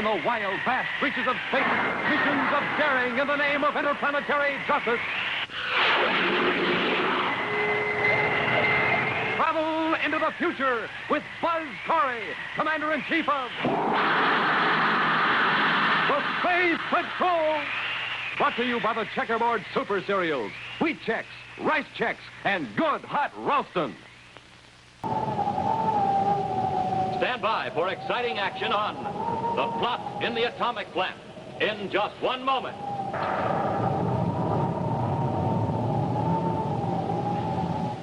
the wild, vast reaches of space, missions of daring in the name of interplanetary justice. Travel into the future with Buzz Corry, Commander-in-Chief of the Space Patrol. Brought to you by the Checkerboard Super Cereals, Wheat Chex, Rice Chex, and Good Hot Ralston. Stand by for exciting action on The Plot in the Atomic Plant in just one moment.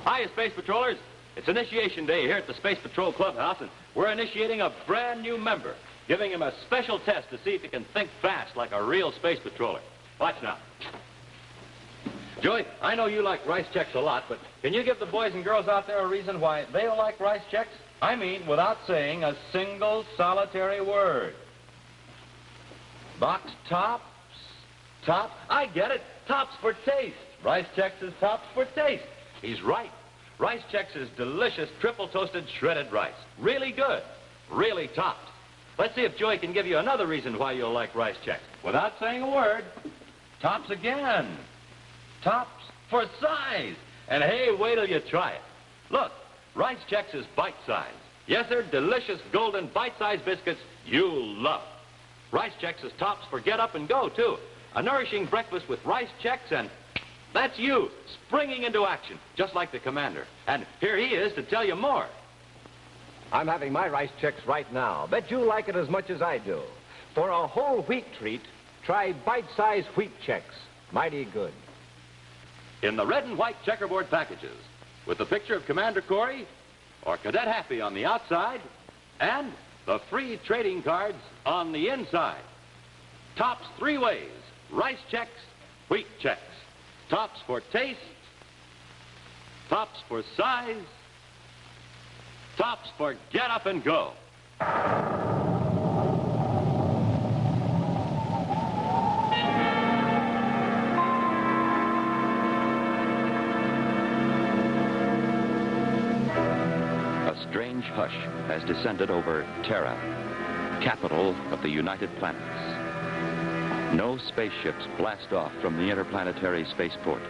Hi, Space Patrollers. It's initiation day here at the Space Patrol Clubhouse, and we're initiating a brand new member, giving him a special test to see if he can think fast like a real space patroller. Watch now. Joey, I know you like Rice Chex a lot, but can you give the boys and girls out there a reason why they like Rice Chex? I mean, without saying a single solitary word. Box tops? Top? I get it. Tops for taste. Rice Chex is tops for taste. He's right. Rice Chex is delicious triple-toasted shredded rice. Really good. Really topped. Let's see if Joey can give you another reason why you'll like Rice Chex. Without saying a word. Tops again. Tops for size. And hey, wait till you try it. Look, Rice Chex is bite-sized. Yes, they're delicious golden bite-sized biscuits you'll love. Rice Chex is tops for get up and go, too. A nourishing breakfast with Rice Chex, and that's you, springing into action, just like the Commander. And here he is to tell you more. I'm having my Rice Chex right now. Bet you like it as much as I do. For a whole wheat treat, try bite-sized Wheat Chex. Mighty good. In the red and white checkerboard packages, with the picture of Commander Corry or Cadet Happy on the outside, and the free trading cards on the inside. Tops three ways: Rice Chex, Wheat Chex. Tops for taste, tops for size, tops for get up and go. A strange hush has descended over Terra, capital of the United Planets. No spaceships blast off from the interplanetary spaceport.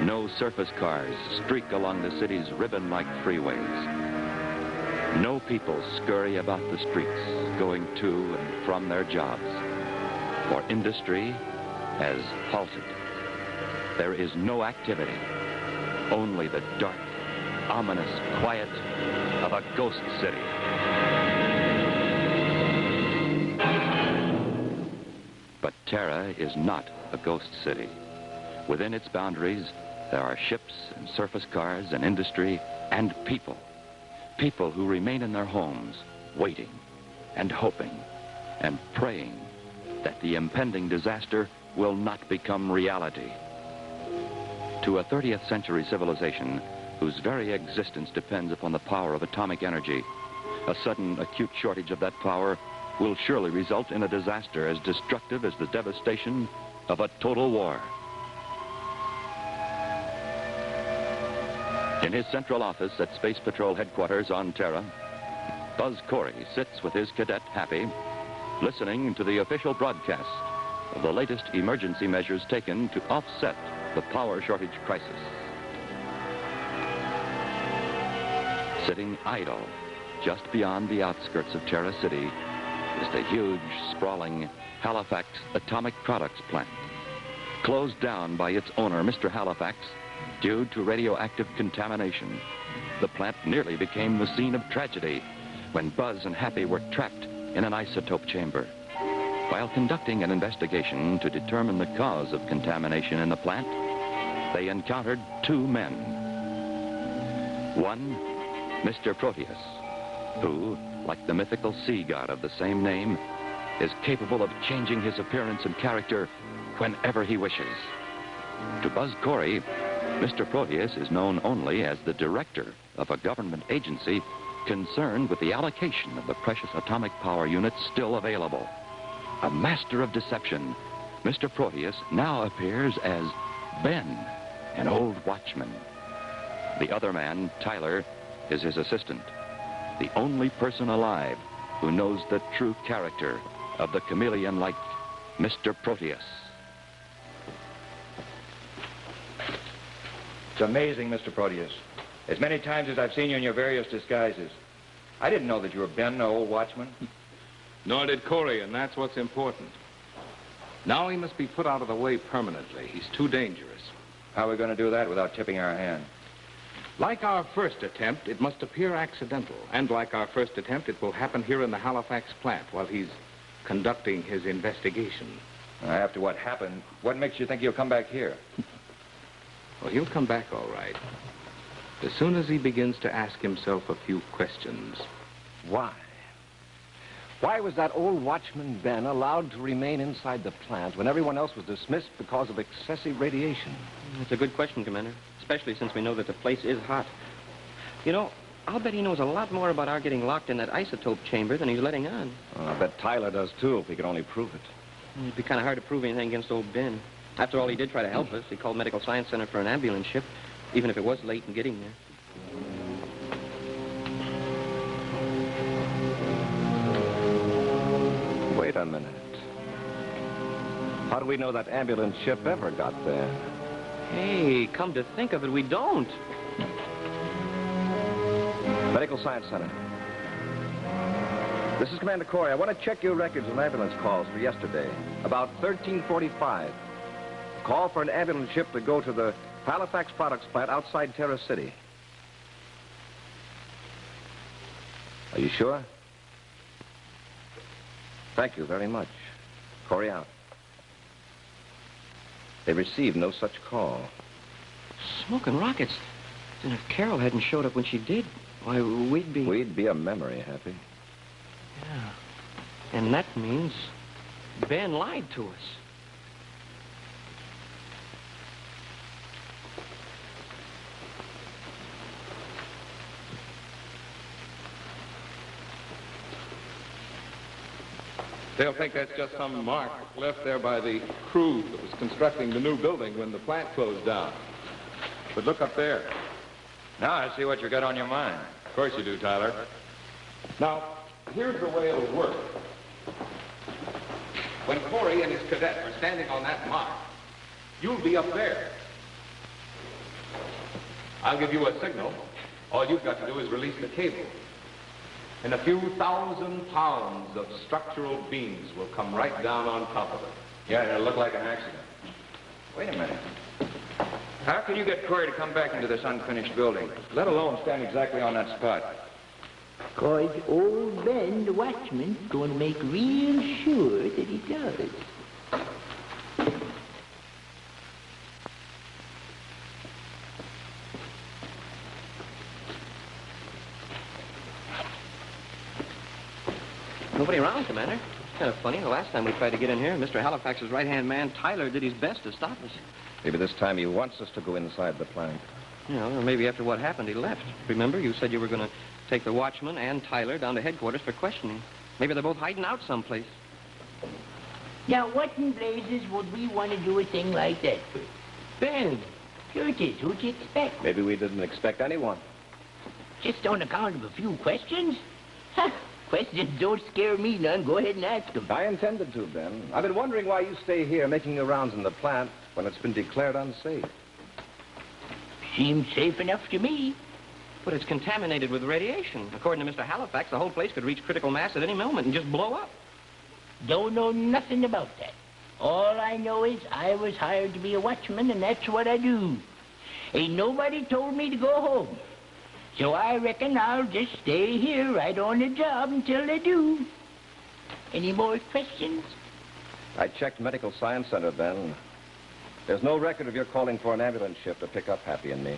No surface cars streak along the city's ribbon-like freeways. No people scurry about the streets, going to and from their jobs. For industry has halted. There is no activity, only the dark, ominous quiet of a ghost city. But Terra is not a ghost city. Within its boundaries, there are ships and surface cars and industry and people. People who remain in their homes, waiting and hoping and praying that the impending disaster will not become reality. To a 30th century civilization whose very existence depends upon the power of atomic energy, a sudden acute shortage of that power will surely result in a disaster as destructive as the devastation of a total war. In his central office at Space Patrol headquarters on Terra, Buzz Corry sits with his cadet Happy, listening to the official broadcast of the latest emergency measures taken to offset the power shortage crisis. Sitting idle just beyond the outskirts of Terra City is the huge, sprawling Halifax Atomic Products Plant. Closed down by its owner, Mr. Halifax, due to radioactive contamination, the plant nearly became the scene of tragedy when Buzz and Happy were trapped in an isotope chamber. While conducting an investigation to determine the cause of contamination in the plant, they encountered two men. One, Mr. Proteus, who, like the mythical sea god of the same name, is capable of changing his appearance and character whenever he wishes. To Buzz Corry, Mr. Proteus is known only as the director of a government agency concerned with the allocation of the precious atomic power units still available. A master of deception, Mr. Proteus now appears as Ben, an old watchman. The other man, Tyler, is his assistant, the only person alive who knows the true character of the chameleon-like Mr. Proteus. It's amazing, Mr. Proteus. As many times as I've seen you in your various disguises, I didn't know that you were Ben, the old watchman. Nor did Corry, and that's what's important. Now he must be put out of the way permanently. He's too dangerous. How are we going to do that without tipping our hand? Like our first attempt, it must appear accidental. And like our first attempt, it will happen here in the Halifax plant while he's conducting his investigation. After what happened, what makes you think he'll come back here? Well, he'll come back all right. As soon as he begins to ask himself a few questions. Why? Why was that old watchman Ben allowed to remain inside the plant when everyone else was dismissed because of excessive radiation? That's a good question, Commander, especially since we know that the place is hot. You know, I'll bet he knows a lot more about our getting locked in that isotope chamber than he's letting on. I bet Tyler does, too, if he could only prove it. It'd be kind of hard to prove anything against old Ben. After all, he did try to help us. He called Medical Science Center for an ambulance ship, even if it was late in getting there. Wait a minute. How do we know that ambulance ship ever got there? Hey, come to think of it, we don't. Medical Science Center. This is Commander Corry. I want to check your records of ambulance calls for yesterday. About 13:45. Call for an ambulance ship to go to the Halifax Products plant outside Terra City. Are you sure? Thank you very much. Corry out. They received no such call. Smoking rockets. And if Carol hadn't showed up when she did, why, we'd be... We'd be a memory, Happy. Yeah. And that means Ben lied to us. They'll think that's just some mark left there by the crew that was constructing the new building when the plant closed down. But look up there. Now I see what you got on your mind. Of course you do, Tyler. Now, here's the way it'll work. When Corry and his cadet are standing on that mark, you'll be up there. I'll give you a signal. All you've got to do is release the cable. And a few thousand pounds of structural beams will come right down on top of it. Yeah, it'll look like an accident. Wait a minute. How can you get Corry to come back into this unfinished building, let alone stand exactly on that spot? 'Cause old Ben, the watchman's going to make real sure that he does. Nobody around, Commander. It's kind of funny. The last time we tried to get in here, Mr. Halifax's right-hand man, Tyler, did his best to stop us. Maybe this time he wants us to go inside the plant. You know, or maybe after what happened, he left. Remember, you said you were going to take the watchman and Tyler down to headquarters for questioning. Maybe they're both hiding out someplace. Now, what in blazes would we want to do a thing like that? Ben, sure it is. Who'd you expect? Maybe we didn't expect anyone. Just on account of a few questions? Huh. Questions don't scare me none. Go ahead and ask them. I intended to, Ben. I've been wondering why you stay here making your rounds in the plant when it's been declared unsafe. Seems safe enough to me. But it's contaminated with radiation. According to Mr. Halifax, the whole place could reach critical mass at any moment and just blow up. Don't know nothing about that. All I know is I was hired to be a watchman, and that's what I do. Ain't nobody told me to go home. So I reckon I'll just stay here right on the job until they do. Any more questions? I checked Medical Science Center, Ben. There's no record of your calling for an ambulance ship to pick up Happy and me.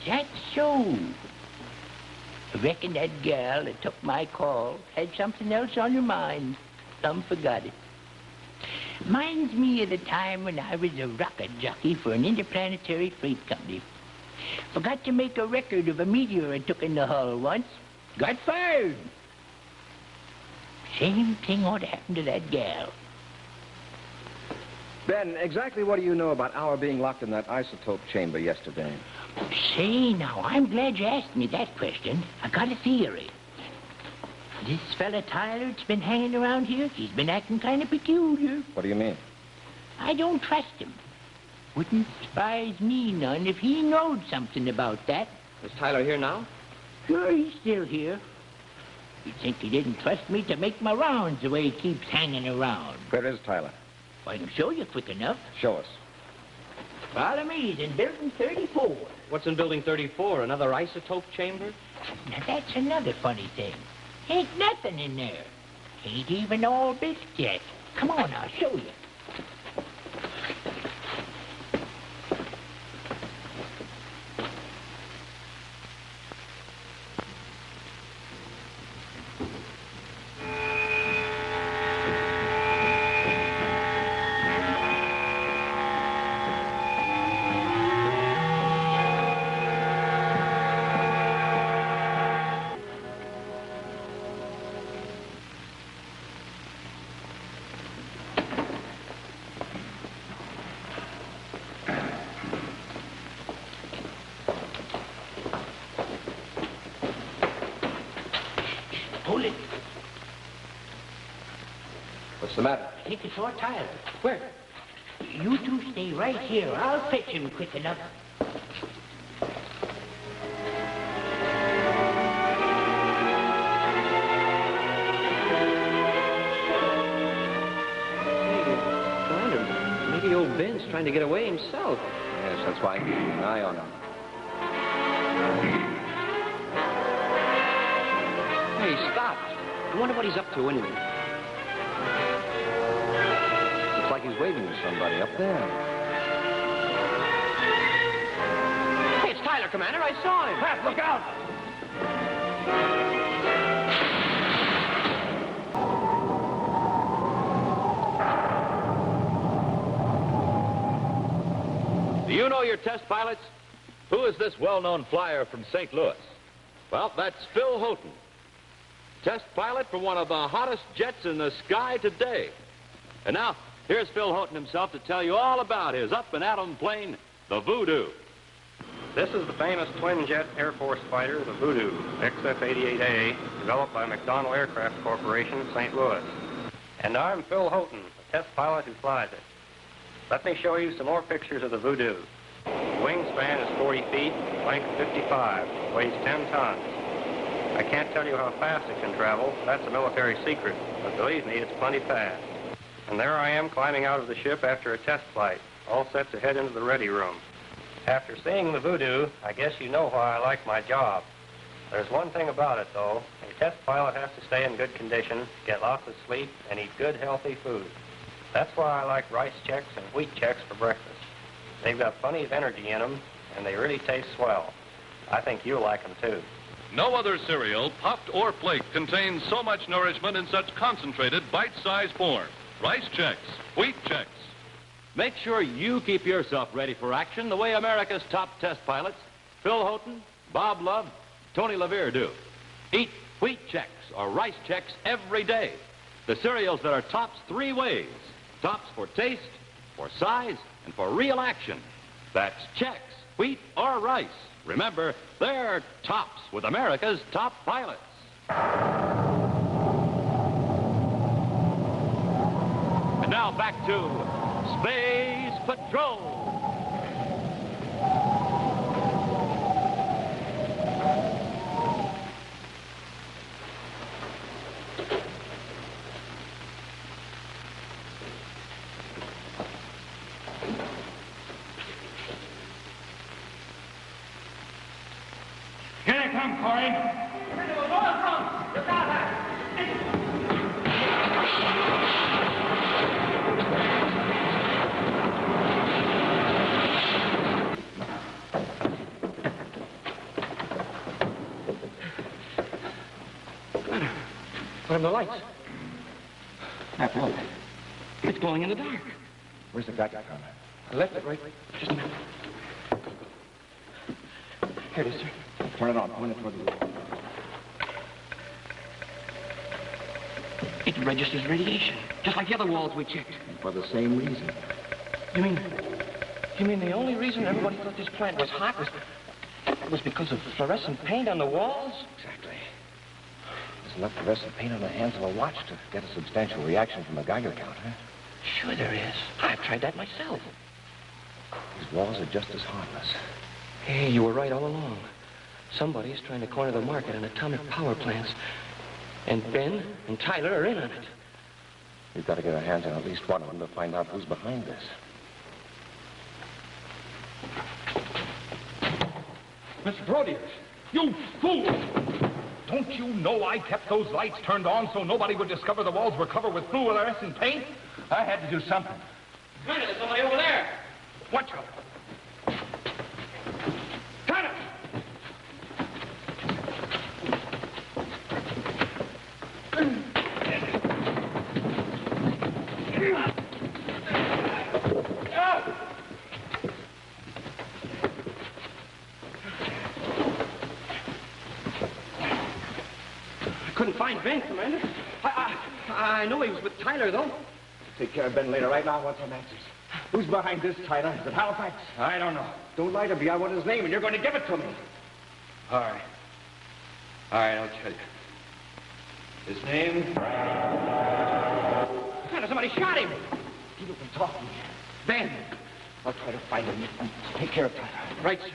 That's so. I reckon that gal that took my call had something else on her mind. Some forgot it. Reminds me of the time when I was a rocket jockey for an interplanetary freight company. Forgot to make a record of a meteor I took in the hull once. Got fired. Same thing ought to happen to that gal. Ben, exactly what do you know about our being locked in that isotope chamber yesterday? Say, now, I'm glad you asked me that question. I got a theory. This fella Tyler that's been hanging around here, he's been acting kind of peculiar. What do you mean? I don't trust him. Wouldn't surprise me none if he knowed something about that. Is Tyler here now? Sure, he's still here. You'd think he didn't trust me to make my rounds the way he keeps hanging around. Where is Tyler? I can show you quick enough. Show us. Follow me. He's in building 34. What's in building 34? Another isotope chamber? Now, that's another funny thing. Ain't nothing in there. Ain't even all built yet. Come on, I'll show you. Hold it. What's the matter? I think it's our Tyler. Where? You two stay right here. I'll fetch him quick enough. Commander, maybe old Ben's trying to get away himself. Yes, that's why I'm keeping an eye on him. Hey, stop. I wonder what he's up to anyway. Looks like he's waving to somebody up there. Hey, it's Tyler, Commander. I saw him. Pat, look out! Do you know your test pilots? Who is this well-known flyer from St. Louis? Well, that's Phil Houghton, test pilot for one of the hottest jets in the sky today. And now, here's Phil Houghton himself to tell you all about his up-and-atom plane, the Voodoo. This is the famous twin-jet Air Force fighter, the Voodoo, XF-88A, developed by McDonnell Aircraft Corporation, St. Louis. And I'm Phil Houghton, the test pilot who flies it. Let me show you some more pictures of the Voodoo. Wingspan is 40 feet, length 55, weighs 10 tons. I can't tell you how fast it can travel. That's a military secret, but believe me, it's plenty fast. And there I am climbing out of the ship after a test flight, all set to head into the ready room. After seeing the Voodoo, I guess you know why I like my job. There's one thing about it, though. A test pilot has to stay in good condition, get lots of sleep, and eat good, healthy food. That's why I like rice checks and wheat checks for breakfast. They've got plenty of energy in them, and they really taste swell. I think you'll like them, too. No other cereal, puffed or flaked, contains so much nourishment in such concentrated, bite-sized form. Rice checks, wheat checks. Make sure you keep yourself ready for action the way America's top test pilots, Phil Houghton, Bob Love, Tony LaVere do. Eat wheat checks or rice checks every day. The cereals that are tops three ways. Tops for taste, for size, and for real action. That's checks, wheat, or rice. Remember, they're tops with America's top pilots. And now back to Space Patrol. Here they come, Corry. What are the lights? Pat, look. It's glowing in the dark. Where's the gadget gun? I left it right. Just a minute. Here it is, sir. Turn it on. Point it toward the wall. It registers radiation, just like the other walls we checked. For the same reason. You mean the only reason everybody thought this plant was hot was because of fluorescent paint on the walls? Exactly. enough to rest the paint on the hands of a watch to get a substantial reaction from a Geiger counter. Sure there is. I've tried that myself. These walls are just as harmless. Hey, you were right all along. Somebody's trying to corner the market on atomic power plants. And Ben and Tyler are in on it. We've got to get our hands on at least one of them to find out who's behind this. Mr. Proteus, you fool! Don't you know I kept those lights turned on so nobody would discover the walls were covered with fluorescent paint? I had to do something. Commander, there's somebody over there. Watch out. Cut it! Couldn't find Ben, Commander. I know he was with Tyler, though. Take care of Ben later. Right now, I want some answers. Who's behind this, Tyler? Is it Halifax? I don't know. Don't lie to me. I want his name, and you're going to give it to me. All right, I'll tell you. His name? Commander, somebody shot him. Keep up and talk to me. Ben. I'll try to find him. Take care of Tyler. Right, sir.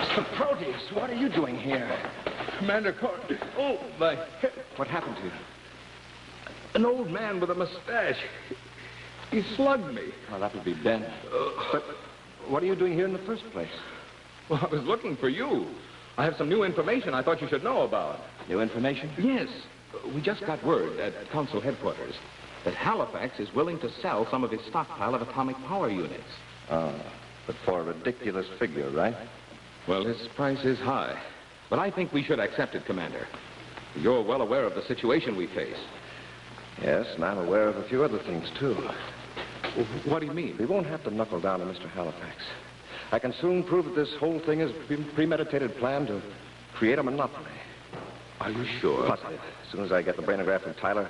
Mr. Proteus, what are you doing here? Commander Corry. Oh, my head. What happened to you? An old man with a mustache. He slugged me. Oh, that would be Ben. But what are you doing here in the first place? Well, I was looking for you. I have some new information I thought you should know about. New information? Yes. We just got word at Council headquarters that Halifax is willing to sell some of his stockpile of atomic power units. But for a ridiculous figure, right? Well, his price is high. But I think we should accept it, Commander. You're well aware of the situation we face. Yes, and I'm aware of a few other things, too. What do you mean? We won't have to knuckle down to Mr. Halifax. I can soon prove that this whole thing is a premeditated plan to create a monopoly. Are you sure? Positive. As soon as I get the brainograph from Tyler,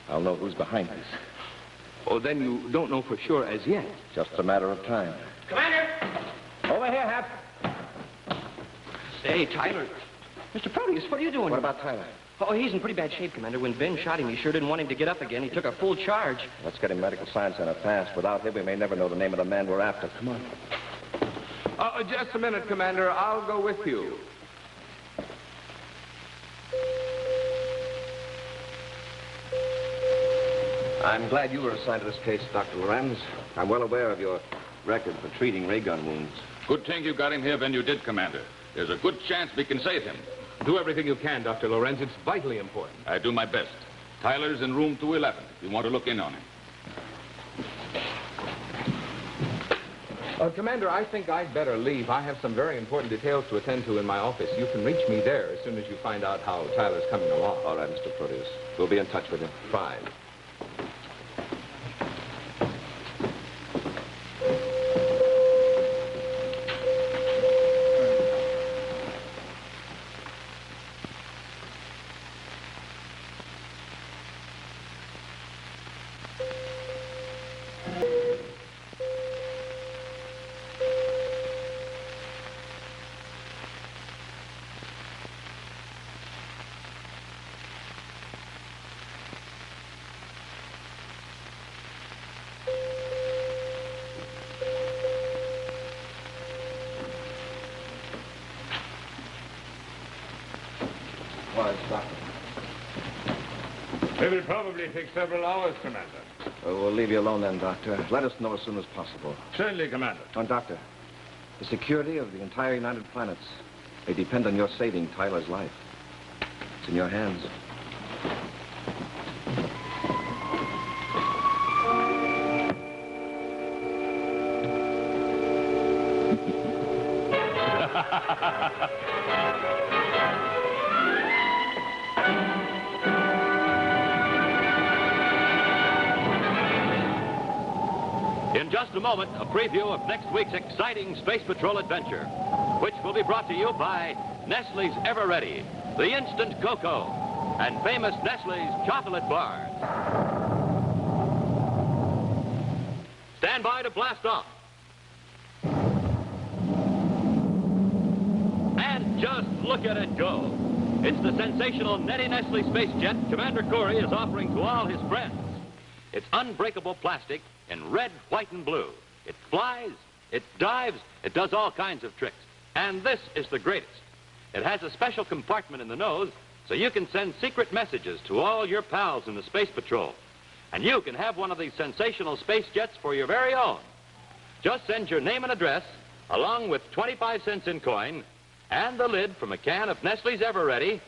I'll know who's behind this. Oh, then you don't know for sure as yet. Just a matter of time. Commander! Over here, Hap. Say, Tyler. Mr. Proteus, what are you doing? What about Tyler? Oh, he's in pretty bad shape, Commander. When Ben shot him, he sure didn't want him to get up again. He took a full charge. Let's get him medical science center fast. Without him, we may never know the name of the man we're after. Come on. Just a minute, Commander. I'll go with you. I'm glad you were assigned to this case, Dr. Lorenz. I'm well aware of your record for treating ray gun wounds. Good thing you got him here when you did, Commander. There's a good chance we can save him. Do everything you can, Dr. Lorenz. It's vitally important. I do my best. Tyler's in room 211 if you want to look in on him. Commander, I think I'd better leave. I have some very important details to attend to in my office. You can reach me there as soon as you find out how Tyler's coming along. All right, Mr. Proteus. We'll be in touch with him. Fine. It will probably take several hours, Commander. We'll leave you alone then, Doctor. Let us know as soon as possible. Certainly, Commander. Doctor, the security of the entire United Planets may depend on your saving Tyler's life. It's in your hands. In just a moment, a preview of next week's exciting Space Patrol adventure, which will be brought to you by Nestle's Ever Ready, the Instant Cocoa, and famous Nestle's Chocolate Bar. Stand Stand by to blast off. And just look at it go. It's the sensational Nettie Nestle space jet Commander Corry is offering to all his friends. It's unbreakable plastic in red, white, and blue. It flies, it dives, it does all kinds of tricks. And this is the greatest. It has a special compartment in the nose so you can send secret messages to all your pals in the Space Patrol. And you can have one of these sensational space jets for your very own. Just send your name and address, along with 25 cents in coin, and the lid from a can of Nestle's Ever-Ready,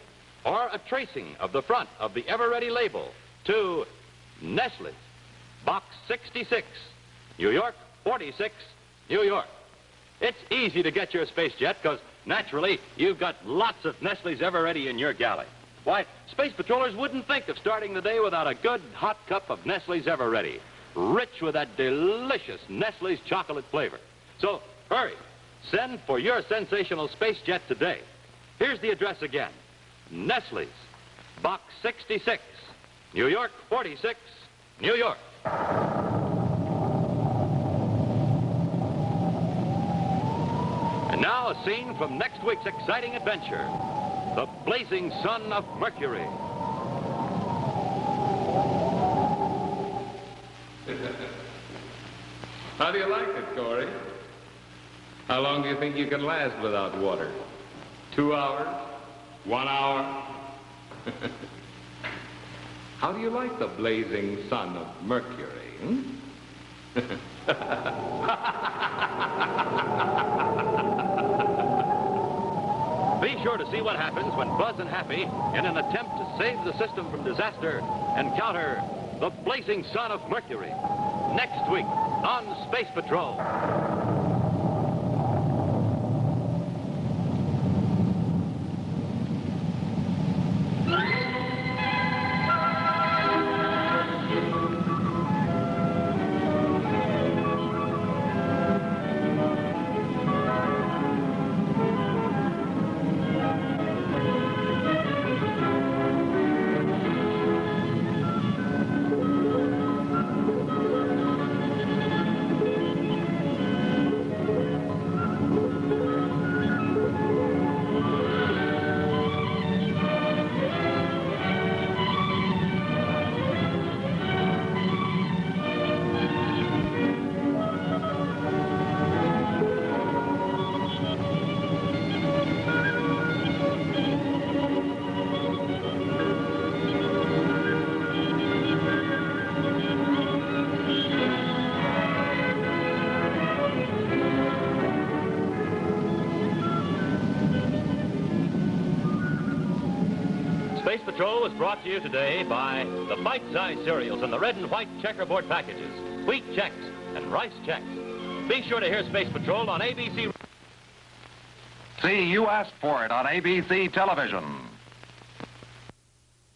or a tracing of the front of the Ever-Ready label to Nestle's, Box 66, New York 46, New York. It's easy to get your space jet because, naturally, you've got lots of Nestle's Ever-Ready in your galley. Why, space patrollers wouldn't think of starting the day without a good hot cup of Nestle's Ever-Ready, rich with that delicious Nestle's chocolate flavor. So, hurry. Send for your sensational space jet today. Here's the address again. Nestle's, Box 66, New York 46, New York. And now a scene from next week's exciting adventure, The Blazing Sun of Mercury. How do you like it, Corry? How long do you think you can last without water? 2 hours? 1 hour? How do you like the blazing sun of Mercury? Be sure to see what happens when Buzz and Happy, in an attempt to save the system from disaster, encounter the blazing sun of Mercury. Next week on Space Patrol. Space Patrol was brought to you today by the bite-sized cereals in the red and white checkerboard packages, Wheat Chex and Rice Chex. Be sure to hear Space Patrol on ABC. See, you asked for it on ABC television.